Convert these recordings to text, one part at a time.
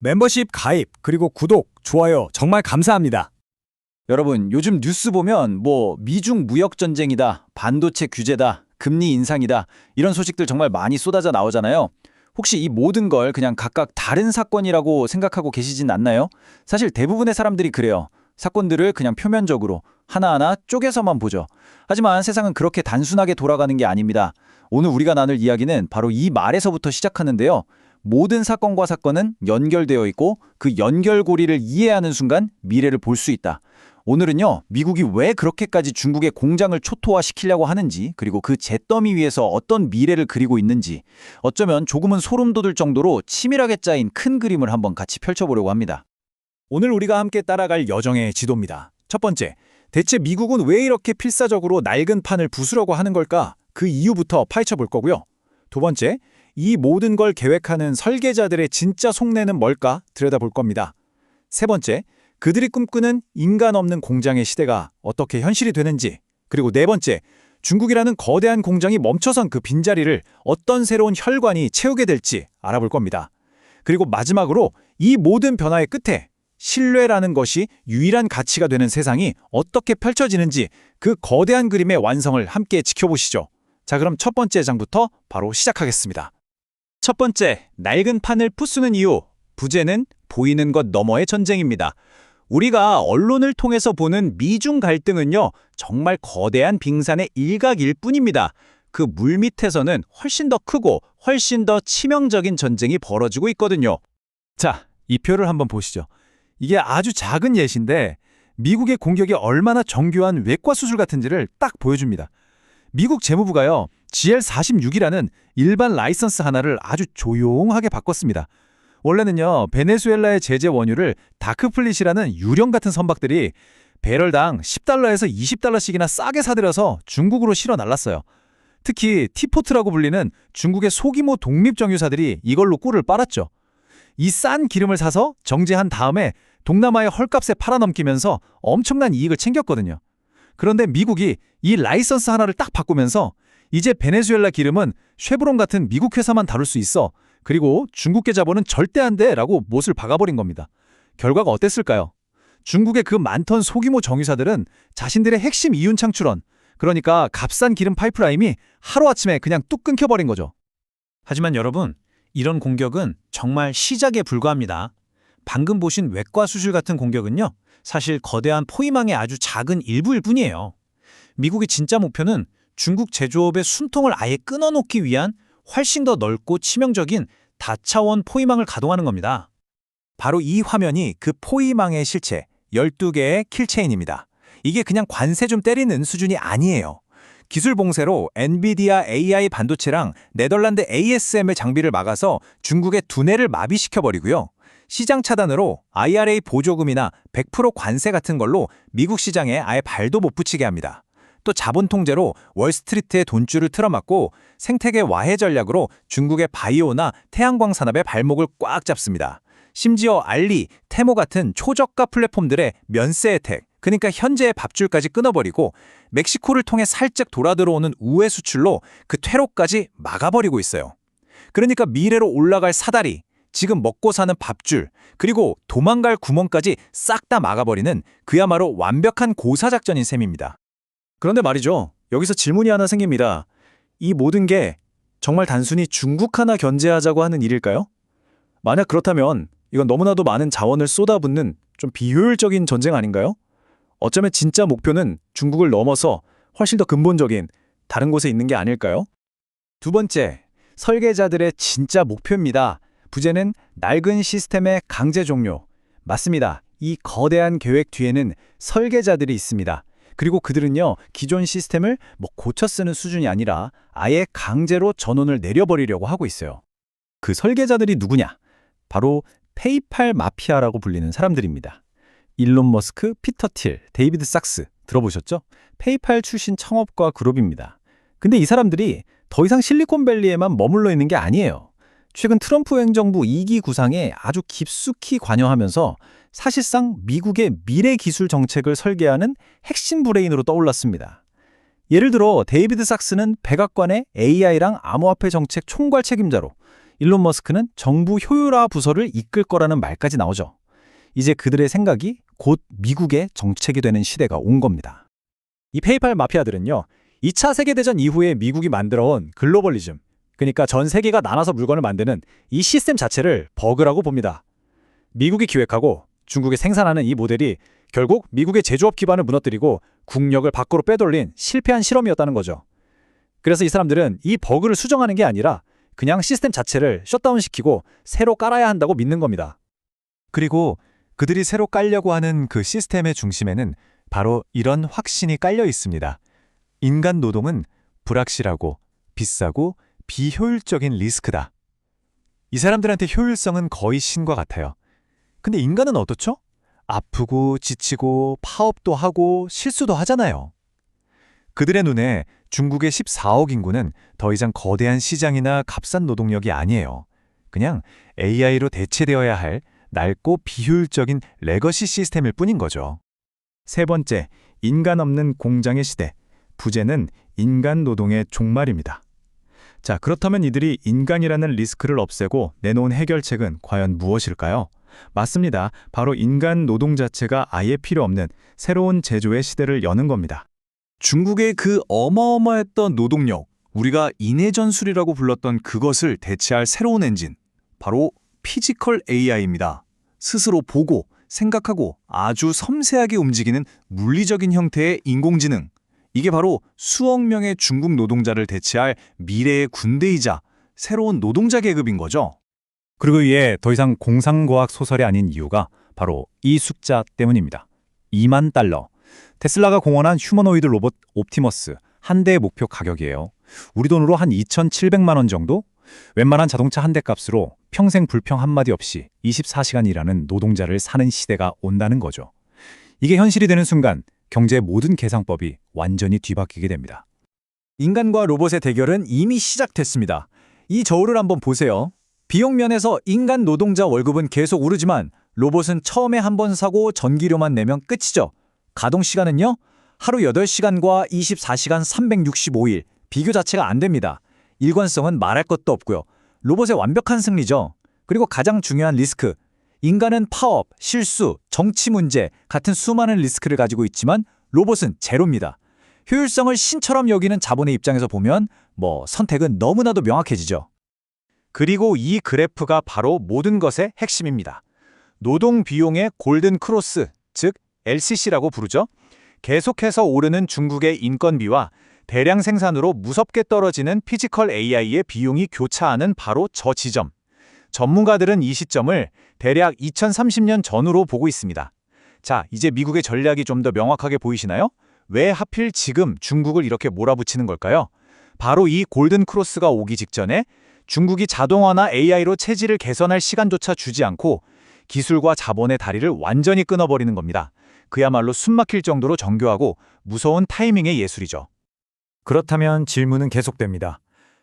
멤버십 가입, 그리고 구독, 좋아요 정말 감사합니다. 여러분, 요즘 뉴스 보면 미중 무역 전쟁이다, 반도체 규제다, 금리 인상이다 이런 소식들 정말 많이 쏟아져 나오잖아요. 혹시 이 모든 걸 그냥 각각 다른 사건이라고 생각하고 계시진 않나요? 사실 대부분의 사람들이 그래요. 사건들을 그냥 표면적으로 하나하나 쪼개서만 보죠. 하지만 세상은 그렇게 단순하게 돌아가는 게 아닙니다. 오늘 우리가 나눌 이야기는 바로 이 말에서부터 시작하는데요. 모든 사건과 사건은 연결되어 있고 그 연결고리를 이해하는 순간 미래를 볼 수 있다. 오늘은요, 미국이 왜 그렇게까지 중국의 공장을 초토화시키려고 하는지, 그리고 그 잿더미 위에서 어떤 미래를 그리고 있는지, 어쩌면 조금은 소름 돋을 정도로 치밀하게 짜인 큰 그림을 한번 같이 펼쳐보려고 합니다. 오늘 우리가 함께 따라갈 여정의 지도입니다. 첫 번째, 대체 미국은 왜 이렇게 필사적으로 낡은 판을 부수려고 하는 걸까? 그 이유부터 파헤쳐 볼 거고요. 두 번째, 이 모든 걸 계획하는 설계자들의 진짜 속내는 뭘까 들여다볼 겁니다. 세 번째, 그들이 꿈꾸는 인간 없는 공장의 시대가 어떻게 현실이 되는지, 그리고 네 번째, 중국이라는 거대한 공장이 멈춰선 그 빈자리를 어떤 새로운 혈관이 채우게 될지 알아볼 겁니다. 그리고 마지막으로 이 모든 변화의 끝에 신뢰라는 것이 유일한 가치가 되는 세상이 어떻게 펼쳐지는지 그 거대한 그림의 완성을 함께 지켜보시죠. 자, 그럼 첫 번째 장부터 바로 시작하겠습니다. 첫 번째, 낡은 판을 부수는 이유. 부제는 보이는 것 너머의 전쟁입니다. 우리가 언론을 통해서 보는 미중 갈등은요, 정말 거대한 빙산의 일각일 뿐입니다. 그 물밑에서는 훨씬 더 크고 훨씬 더 치명적인 전쟁이 벌어지고 있거든요. 자, 이 표를 한번 보시죠. 이게 아주 작은 예시인데 미국의 공격이 얼마나 정교한 외과 수술 같은지를 딱 보여줍니다. 미국 재무부가요, GL46이라는 일반 라이선스 하나를 아주 조용하게 바꿨습니다. 원래는요, 베네수엘라의 제재 원유를 다크플릿이라는 유령 같은 선박들이 배럴당 $10에서 $20씩이나 싸게 사들여서 중국으로 실어 날랐어요. 특히 티포트라고 불리는 중국의 소규모 독립정유사들이 이걸로 꿀을 빨았죠. 이 싼 기름을 사서 정제한 다음에 동남아의 헐값에 팔아넘기면서 엄청난 이익을 챙겼거든요. 그런데 미국이 이 라이선스 하나를 딱 바꾸면서 이제 베네수엘라 기름은 쉐브론 같은 미국 회사만 다룰 수 있어. 그리고 중국계 자본은 절대 안 돼 라고 못을 박아버린 겁니다. 결과가 어땠을까요? 중국의 그 많던 소규모 정유사들은 자신들의 핵심 이윤 창출원, 그러니까 값싼 기름 파이프라인이 하루아침에 그냥 뚝 끊겨버린 거죠. 하지만 여러분, 이런 공격은 정말 시작에 불과합니다. 방금 보신 외과 수술 같은 공격은요, 사실 거대한 포위망의 아주 작은 일부일 뿐이에요. 미국의 진짜 목표는 중국 제조업의 숨통을 아예 끊어놓기 위한 훨씬 더 넓고 치명적인 다차원 포위망을 가동하는 겁니다. 바로 이 화면이 그 포위망의 실체, 12개의 킬체인입니다. 이게 그냥 관세 좀 때리는 수준이 아니에요. 기술 봉쇄로 엔비디아 AI 반도체랑 네덜란드 ASML 장비를 막아서 중국의 두뇌를 마비시켜버리고요. 시장 차단으로 IRA 보조금이나 100% 관세 같은 걸로 미국 시장에 아예 발도 못 붙이게 합니다. 또 자본 통제로 월스트리트의 돈줄을 틀어막고 생태계 와해 전략으로 중국의 바이오나 태양광 산업의 발목을 꽉 잡습니다. 심지어 알리, 테모 같은 초저가 플랫폼들의 면세 혜택, 그러니까 현재의 밥줄까지 끊어버리고 멕시코를 통해 살짝 돌아들어오는 우회 수출로 그 퇴로까지 막아버리고 있어요. 그러니까 미래로 올라갈 사다리, 지금 먹고 사는 밥줄, 그리고 도망갈 구멍까지 싹 다 막아버리는 그야말로 완벽한 고사작전인 셈입니다. 그런데 말이죠, 여기서 질문이 하나 생깁니다. 이 모든 게 정말 단순히 중국 하나 견제하자고 하는 일일까요? 만약 그렇다면 이건 너무나도 많은 자원을 쏟아붓는 좀 비효율적인 전쟁 아닌가요? 어쩌면 진짜 목표는 중국을 넘어서 훨씬 더 근본적인 다른 곳에 있는 게 아닐까요? 두 번째, 설계자들의 진짜 목표입니다. 부제는 낡은 시스템의 강제 종료. 맞습니다. 이 거대한 계획 뒤에는 설계자들이 있습니다. 그리고 그들은요, 기존 시스템을 고쳐 쓰는 수준이 아니라 아예 강제로 전원을 내려버리려고 하고 있어요. 그 설계자들이 누구냐? 바로 페이팔 마피아라고 불리는 사람들입니다. 일론 머스크, 피터 틸, 데이비드 sak스 들어보셨죠? 페이팔 출신 창업가 그룹입니다. 근데 이 사람들이 더 이상 실리콘밸리에만 머물러 있는 게 아니에요. 최근 트럼프 행정부 2기 구상에 아주 깊숙이 관여하면서 사실상 미국의 미래 기술 정책을 설계하는 핵심 브레인으로 떠올랐습니다. 예를 들어 데이비드 sak스는 백악관의 AI랑 암호화폐 정책 총괄 책임자로, 일론 머스크는 정부 효율화 부서를 이끌 거라는 말까지 나오죠. 이제 그들의 생각이 곧 미국의 정책이 되는 시대가 온 겁니다. 이 페이팔 마피아들은요, 2차 세계대전 이후에 미국이 만들어온 글로벌리즘, 그러니까 전 세계가 나눠서 물건을 만드는 이 시스템 자체를 버그라고 봅니다. 미국이 기획하고 중국이 생산하는 이 모델이 결국 미국의 제조업 기반을 무너뜨리고 국력을 밖으로 빼돌린 실패한 실험이었다는 거죠. 그래서 이 사람들은 이 버그를 수정하는 게 아니라 그냥 시스템 자체를 셧다운시키고 새로 깔아야 한다고 믿는 겁니다. 그리고 그들이 새로 깔려고 하는 그 시스템의 중심에는 바로 이런 확신이 깔려 있습니다. 인간 노동은 불확실하고 비싸고 비효율적인 리스크다. 이 사람들한테 효율성은 거의 신과 같아요. 근데 인간은 어떻죠? 아프고 지치고 파업도 하고 실수도 하잖아요. 그들의 눈에 중국의 14억 인구는 더 이상 거대한 시장이나 값싼 노동력이 아니에요. 그냥 AI로 대체되어야 할 낡고 비효율적인 레거시 시스템일 뿐인 거죠. 세 번째, 인간 없는 공장의 시대. 부재는 인간 노동의 종말입니다. 자, 그렇다면 이들이 인간이라는 리스크를 없애고 내놓은 해결책은 과연 무엇일까요? 맞습니다. 바로 인간 노동 자체가 아예 필요 없는 새로운 제조의 시대를 여는 겁니다. 중국의 그 어마어마했던 노동력, 우리가 인해 전술이라고 불렀던 그것을 대체할 새로운 엔진, 바로 피지컬 AI입니다. 스스로 보고, 생각하고 아주 섬세하게 움직이는 물리적인 형태의 인공지능. 이게 바로 수억 명의 중국 노동자를 대체할 미래의 군대이자 새로운 노동자 계급인 거죠. 그리고 이에 더 이상 공상과학 소설이 아닌 이유가 바로 이 숫자 때문입니다. 2만 달러. 테슬라가 공언한 휴머노이드 로봇 옵티머스 한 대의 목표 가격이에요. 우리 돈으로 한 2,700만 원 정도? 웬만한 자동차 한 대 값으로 평생 불평 한마디 없이 24시간 일하는 노동자를 사는 시대가 온다는 거죠. 이게 현실이 되는 순간 경제의 모든 계산법이 완전히 뒤바뀌게 됩니다. 인간과 로봇의 대결은 이미 시작됐습니다. 이 저울을 한번 보세요. 비용 면에서 인간 노동자 월급은 계속 오르지만 로봇은 처음에 한 번 사고 전기료만 내면 끝이죠. 가동 시간은요? 하루 8시간과 24시간 365일. 비교 자체가 안 됩니다. 일관성은 말할 것도 없고요. 로봇의 완벽한 승리죠. 그리고 가장 중요한 리스크. 인간은 파업, 실수, 정치 문제 같은 수많은 리스크를 가지고 있지만 로봇은 제로입니다. 효율성을 신처럼 여기는 자본의 입장에서 보면 선택은 너무나도 명확해지죠. 그리고 이 그래프가 바로 모든 것의 핵심입니다. 노동 비용의 골든 크로스, 즉 LCC라고 부르죠. 계속해서 오르는 중국의 인건비와 대량 생산으로 무섭게 떨어지는 피지컬 AI의 비용이 교차하는 바로 저 지점. 전문가들은 이 시점을 대략 2030년 전후로 보고 있습니다. 자, 이제 미국의 전략이 좀 더 명확하게 보이시나요? 왜 하필 지금 중국을 이렇게 몰아붙이는 걸까요? 바로 이 골든 크로스가 오기 직전에 중국이 자동화나 AI로 체질을 개선할 시간조차 주지 않고 기술과 자본의 다리를 완전히 끊어버리는 겁니다. 그야말로 숨막힐 정도로 정교하고 무서운 타이밍의 예술이죠. 그렇다면 질문은 계속됩니다.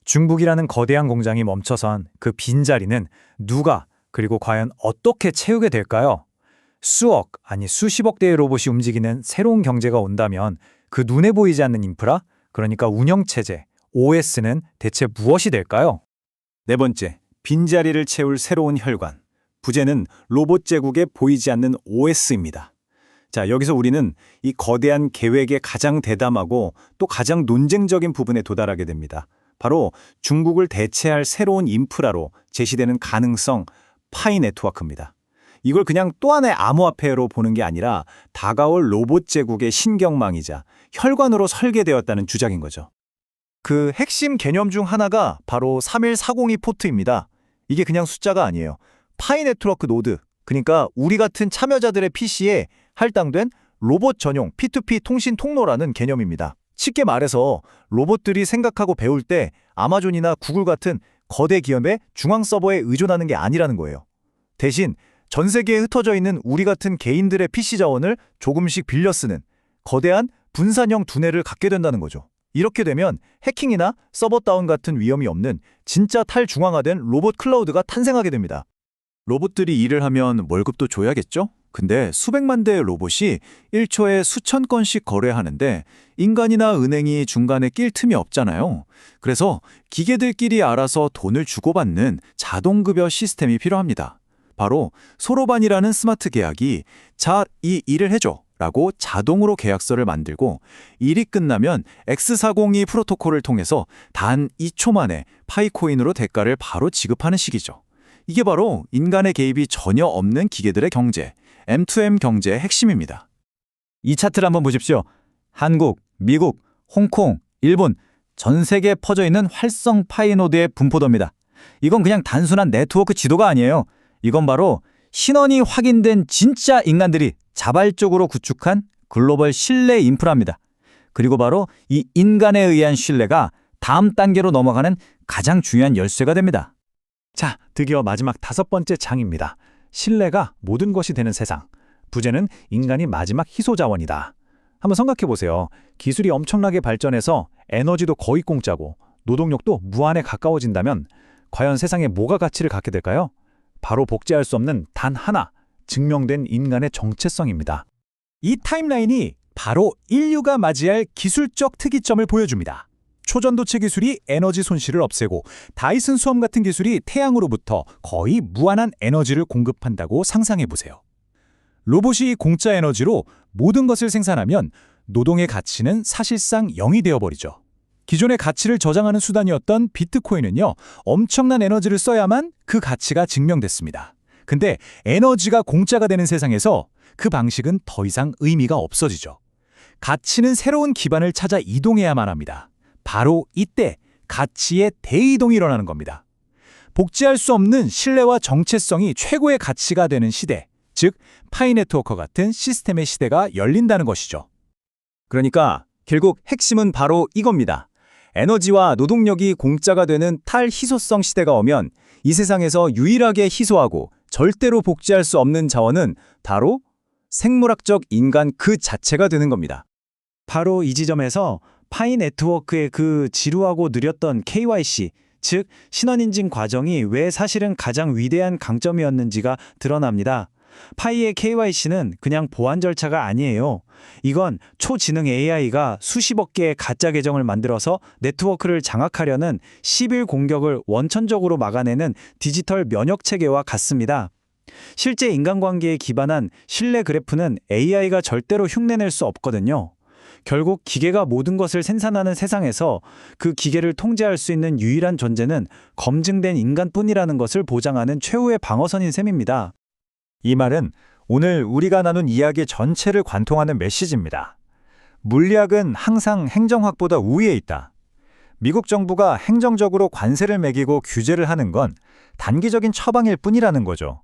중국이라는 거대한 공장이 멈춰선 그 빈자리는 누가 그리고 과연 어떻게 채우게 될까요? 수억, 아니 수십억 대의 로봇이 움직이는 새로운 경제가 온다면 그 눈에 보이지 않는 인프라, 그러니까 운영체제, OS는 대체 무엇이 될까요? 네 번째, 빈자리를 채울 새로운 혈관. 부재는 로봇 제국에 보이지 않는 OS입니다. 자, 여기서 우리는 이 거대한 계획의 가장 대담하고 또 가장 논쟁적인 부분에 도달하게 됩니다. 바로 중국을 대체할 새로운 인프라로 제시되는 가능성, 파이 네트워크입니다. 이걸 그냥 또 하나의 암호화폐로 보는 게 아니라 다가올 로봇 제국의 신경망이자 혈관으로 설계되었다는 주장인 거죠. 그 핵심 개념 중 하나가 바로 31402 포트입니다. 이게 그냥 숫자가 아니에요. 파이 네트워크 노드, 그러니까 우리 같은 참여자들의 PC에 할당된 로봇 전용 P2P 통신 통로라는 개념입니다. 쉽게 말해서 로봇들이 생각하고 배울 때 아마존이나 구글 같은 거대 기업의 중앙 서버에 의존하는 게 아니라는 거예요. 대신 전 세계에 흩어져 있는 우리 같은 개인들의 PC 자원을 조금씩 빌려 쓰는 거대한 분산형 두뇌를 갖게 된다는 거죠. 이렇게 되면 해킹이나 서버 다운 같은 위험이 없는 진짜 탈중앙화된 로봇 클라우드가 탄생하게 됩니다. 로봇들이 일을 하면 월급도 줘야겠죠? 근데 수백만 대의 로봇이 1초에 수천 건씩 거래하는데 인간이나 은행이 중간에 낄 틈이 없잖아요. 그래서 기계들끼리 알아서 돈을 주고받는 자동급여 시스템이 필요합니다. 바로 소로반이라는 스마트 계약이 자, 이 일을 해줘 라고 자동으로 계약서를 만들고 일이 끝나면 X402 프로토콜을 통해서 단 2초 만에 파이코인으로 대가를 바로 지급하는 식이죠. 이게 바로 인간의 개입이 전혀 없는 기계들의 경제, M2M 경제의 핵심입니다. 이 차트를 한번 보십시오. 한국, 미국, 홍콩, 일본, 전 세계에 퍼져 있는 활성 파이노드의 분포도입니다. 이건 그냥 단순한 네트워크 지도가 아니에요. 이건 바로 신원이 확인된 진짜 인간들이 자발적으로 구축한 글로벌 신뢰 인프라입니다. 그리고 바로 이 인간에 의한 신뢰가 다음 단계로 넘어가는 가장 중요한 열쇠가 됩니다. 자, 드디어 마지막 5번째 장입니다. 신뢰가 모든 것이 되는 세상. 부제는 인간이 마지막 희소자원이다. 한번 생각해 보세요. 기술이 엄청나게 발전해서 에너지도 거의 공짜고 노동력도 무한에 가까워진다면 과연 세상에 뭐가 가치를 갖게 될까요? 바로 복제할 수 없는 단 하나, 증명된 인간의 정체성입니다. 이 타임라인이 바로 인류가 맞이할 기술적 특이점을 보여줍니다. 초전도체 기술이 에너지 손실을 없애고 다이슨 수험 같은 기술이 태양으로부터 거의 무한한 에너지를 공급한다고 상상해보세요. 로봇이 공짜 에너지로 모든 것을 생산하면 노동의 가치는 사실상 0이 되어버리죠. 기존의 가치를 저장하는 수단이었던 비트코인은요, 엄청난 에너지를 써야만 그 가치가 증명됐습니다. 근데 에너지가 공짜가 되는 세상에서 그 방식은 더 이상 의미가 없어지죠. 가치는 새로운 기반을 찾아 이동해야만 합니다. 바로 이때 가치의 대이동이 일어나는 겁니다. 복제할 수 없는 신뢰와 정체성이 최고의 가치가 되는 시대, 즉 파이네트워크 같은 시스템의 시대가 열린다는 것이죠. 그러니까 결국 핵심은 바로 이겁니다. 에너지와 노동력이 공짜가 되는 탈희소성 시대가 오면 이 세상에서 유일하게 희소하고 절대로 복제할 수 없는 자원은 바로 생물학적 인간 그 자체가 되는 겁니다. 바로 이 지점에서 파이 네트워크의 그 지루하고 느렸던 KYC, 즉 신원인증 과정이 왜 사실은 가장 위대한 강점이었는지가 드러납니다. 파이의 KYC는 그냥 보안 절차가 아니에요. 이건 초지능 AI가 수십억 개의 가짜 계정을 만들어서 네트워크를 장악하려는 10일 공격을 원천적으로 막아내는 디지털 면역 체계와 같습니다. 실제 인간관계에 기반한 신뢰 그래프는 AI가 절대로 흉내낼 수 없거든요. 결국 기계가 모든 것을 생산하는 세상에서 그 기계를 통제할 수 있는 유일한 존재는 검증된 인간뿐이라는 것을 보장하는 최후의 방어선인 셈입니다. 이 말은 오늘 우리가 나눈 이야기 전체를 관통하는 메시지입니다. 물리학은 항상 행정학보다 우위에 있다. 미국 정부가 행정적으로 관세를 매기고 규제를 하는 건 단기적인 처방일 뿐이라는 거죠.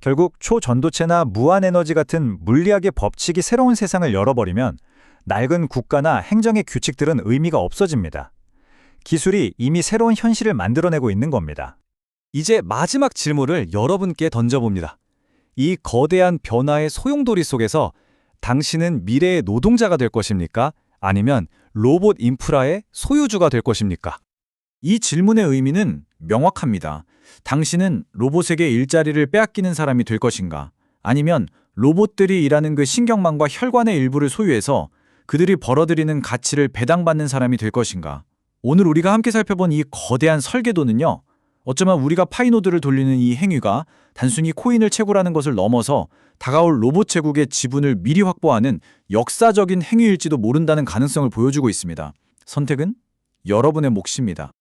결국 초전도체나 무한에너지 같은 물리학의 법칙이 새로운 세상을 열어버리면 낡은 국가나 행정의 규칙들은 의미가 없어집니다. 기술이 이미 새로운 현실을 만들어내고 있는 겁니다. 이제 마지막 질문을 여러분께 던져봅니다. 이 거대한 변화의 소용돌이 속에서 당신은 미래의 노동자가 될 것입니까? 아니면 로봇 인프라의 소유주가 될 것입니까? 이 질문의 의미는 명확합니다. 당신은 로봇에게 일자리를 빼앗기는 사람이 될 것인가? 아니면 로봇들이 일하는 그 신경망과 혈관의 일부를 소유해서 그들이 벌어들이는 가치를 배당받는 사람이 될 것인가? 오늘 우리가 함께 살펴본 이 거대한 설계도는요, 어쩌면 우리가 파이노드를 돌리는 이 행위가 단순히 코인을 채굴하는 것을 넘어서 다가올 로봇 제국의 지분을 미리 확보하는 역사적인 행위일지도 모른다는 가능성을 보여주고 있습니다. 선택은 여러분의 몫입니다.